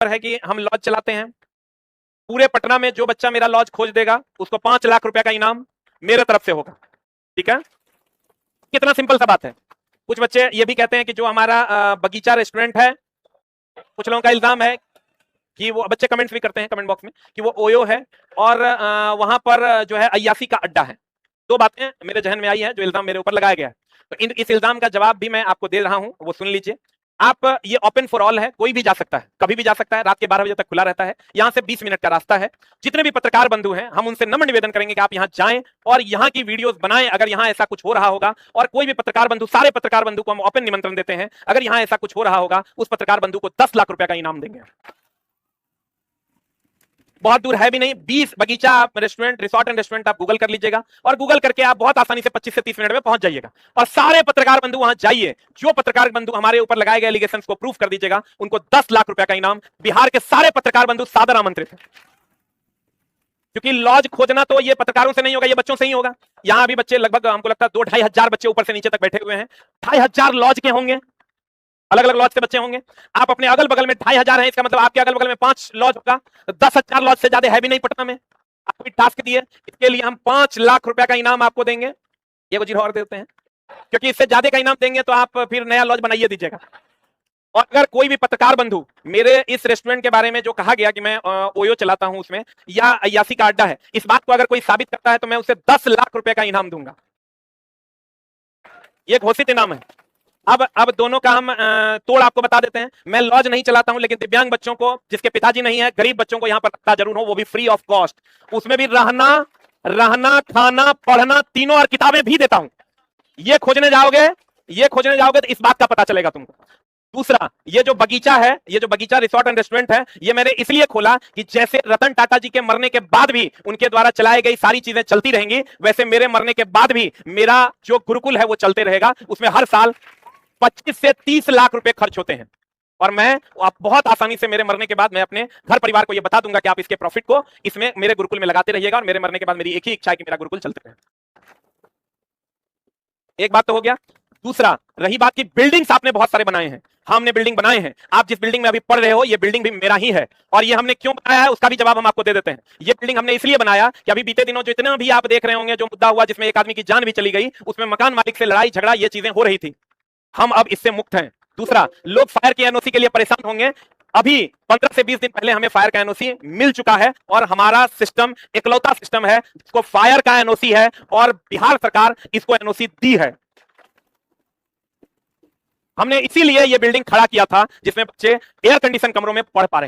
है कि हम लॉज चलाते हैं, पूरे पटना में जो बच्चा मेरा लॉज खोज देगा उसको 5 लाख रुपए का इनाम मेरे तरफ से होगा। ठीक है, कितना सिंपल सा बात है। कुछ बच्चे ये भी कहते हैं कि जो हमारा बगीचा रेस्टोरेंट है, कुछ लोगों का इल्जाम है कि वो बच्चे कमेंट्स भी करते हैं कमेंट बॉक्स में कि वो ओयो है और वहां पर जो है अय्यासी का अड्डा है। दो बातें मेरे जहन में आई है जो इल्जाम मेरे ऊपर लगाया गया है, तो इस इल्जाम का जवाब भी मैं आपको दे रहा हूं, वो सुन लीजिए आप। ये ओपन फॉर ऑल है, कोई भी जा सकता है, कभी भी जा सकता है, रात के 12 बजे तक खुला रहता है। यहां से 20 मिनट का रास्ता है। जितने भी पत्रकार बंधु हैं हम उनसे नम्र निवेदन करेंगे कि आप यहां जाएं और यहां की वीडियोस बनाएं। अगर यहां ऐसा कुछ हो रहा होगा, और कोई भी पत्रकार बंधु, सारे पत्रकार बंधु को हम ओपन निमंत्रण देते हैं, अगर यहां ऐसा कुछ हो रहा होगा उस पत्रकार बंधु को 10 लाख रुपए का इनाम देंगे। बहुत दूर है भी नहीं, 20 बगीचा रेस्टोरेंट, रिसोर्ट एंड रेस्टोरेंट आप गूगल कर लीजिएगा और गूगल करके आप बहुत आसानी से 25 से 30 मिनट में पहुंच जाइएगा। और सारे पत्रकार बंधु वहां जाइए, जो पत्रकार बंधु हमारे ऊपर लगाए गए एलिगेशंस को प्रूफ कर दीजिएगा, उनको 10 लाख रुपए का इनाम। बिहार के सारे पत्रकार बंधु सादर आमंत्रित हैं, क्योंकि लॉज खोजना तो ये पत्रकारों से नहीं होगा, ये बच्चों से ही होगा। यहां भी बच्चे लगभग हमको लगता है 2-2.5 हजार बच्चे ऊपर से नीचे तक बैठे हुए हैं। 2.5 हजार लॉज के होंगे, अलग अलग लॉज से बच्चे होंगे। आप अपने अगल बगल में 2.5 हजार है, इसका मतलब आपके अगल बगल में 5 लॉज होगा, 10,000 लॉज से ज्यादा है भी नहीं पटना में। आपको टास्क दिए, इसके लिए हम 5 लाख रुपए का इनाम आपको देंगे। ये जीरो और देते हैं, क्योंकि इससे ज्यादा का इनाम देंगे तो आप फिर नया लॉज बनाइए दीजिएगा। और अगर कोई भी पत्रकार बंधु मेरे इस रेस्टोरेंट के बारे में जो कहा गया कि मैं ओयो चलाता हूं उसमें या अय्यासी का अड्डा है, इस बात को अगर कोई साबित करता है तो मैं उसे 10 लाख रुपए का इनाम दूंगा। ये घोषित इनाम है। अब दोनों का हम तोड़ आपको बता देते हैं। मैं लॉज नहीं चलाता हूं, लेकिन दिव्यांग बच्चों को, जिसके पिताजी नहीं है, गरीब बच्चों को यहां पर रखता जरूर हो, वो भी फ्री ऑफ कॉस्ट। उसमें भी रहना खाना पढ़ना तीनों और किताबें भी देता हूं। ये खोजने जाओगे तो इस बात का पता चलेगा तुमको। दूसरा, ये जो बगीचा है, ये जो बगीचा रिसोर्ट एंड रेस्टोरेंट है, ये मैंने इसलिए खोला कि जैसे रतन टाटा जी के मरने के बाद भी उनके द्वारा चलाई गई सारी चीजें चलती रहेंगी, वैसे मेरे मरने के बाद भी मेरा जो गुरुकुल है वो चलते रहेगा। उसमें हर साल 25 से 30 लाख रुपए खर्च होते हैं, और मैं आप बहुत आसानी से मेरे मरने के बाद मैं अपने घर परिवार को यह बता दूंगा कि आप इसके प्रॉफिट को इसमें मेरे गुरुकुल में लगाते रहिएगा, और मेरे मरने के बाद मेरी एक ही इच्छा है कि मेरा गुरुकुल चलते रहे। एक बात तो हो गया। दूसरा, रही बात की बिल्डिंग्स आपने बहुत सारे बनाए हैं, हमने बिल्डिंग बनाए हैं। आप जिस बिल्डिंग में अभी पढ़ रहे हो, ये बिल्डिंग भी मेरा ही है, और ये हमने क्यों बनाया है उसका भी जवाब हम आपको दे देते हैं। ये बिल्डिंग हमने इसलिए बनाया कि अभी बीते दिनों जो इतना भी आप देख रहे होंगे जो मुद्दा हुआ जिसमें एक आदमी की जान भी चली गई, उसमें मकान मालिक से लड़ाई झगड़ा ये चीजें हो रही थी, हम अब इससे मुक्त हैं। दूसरा, लोग फायर की एनओसी के लिए परेशान होंगे, अभी 15 से 20 दिन पहले हमें फायर का एनओसी मिल चुका है, और हमारा सिस्टम इकलौता सिस्टम है जिसको फायर का एनओसी है, और बिहार सरकार इसको एनओसी दी है। हमने इसीलिए यह बिल्डिंग खड़ा किया था जिसमें बच्चे एयर कंडीशन कमरों में पढ़ पा रहे हैं।